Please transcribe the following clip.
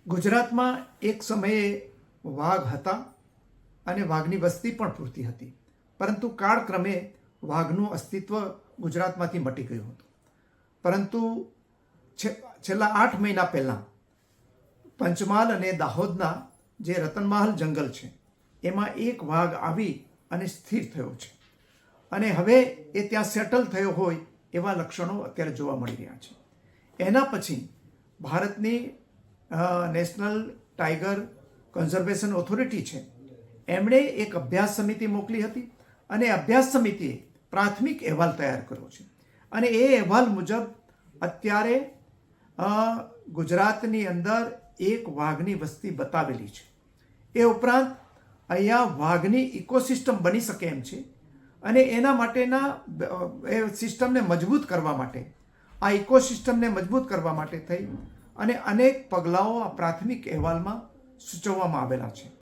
ગુજરાતમાં એક સમયે વાઘ હતા અને વાઘની વસ્તી પણ પૂરતી હતી, પરંતુ કાળક્રમે વાઘનું અસ્તિત્વ ગુજરાતમાંથી મટી ગયું હતું. પરંતુ છેલ્લા 8 મહિના પહેલાં પંચમહાલ અને દાહોદના જે રતનમહાલ જંગલ છે એમાં એક વાઘ આવી અને સ્થિર થયો છે અને હવે એ ત્યાં સેટલ થયો હોય એવા લક્ષણો અત્યારે જોવા મળી રહ્યા છે. એના પછી ભારતની નેશનલ ટાઈગર કન્ઝર્વેશન ઓથોરિટી છે, એમણે એક અભ્યાસ સમિતિ મોકલી હતી અને અભ્યાસ સમિતિએ પ્રાથમિક અહેવાલ તૈયાર કર્યો છે અને એ અહેવાલ મુજબ અત્યારે ગુજરાતની અંદર એક વાઘની વસ્તી બતાવેલી છે. એ ઉપરાંત અહીંયા વાઘની ઇકોસિસ્ટમ બની શકે એમ છે અને એના માટેના એ સિસ્ટમને મજબૂત કરવા માટે, આ ઇકોસિસ્ટમને મજબૂત કરવા માટે થઈ અને અનેક પગલાઓ આ પ્રાથમિક અહેવાલમાં સૂચવવામાં આવેલા છે.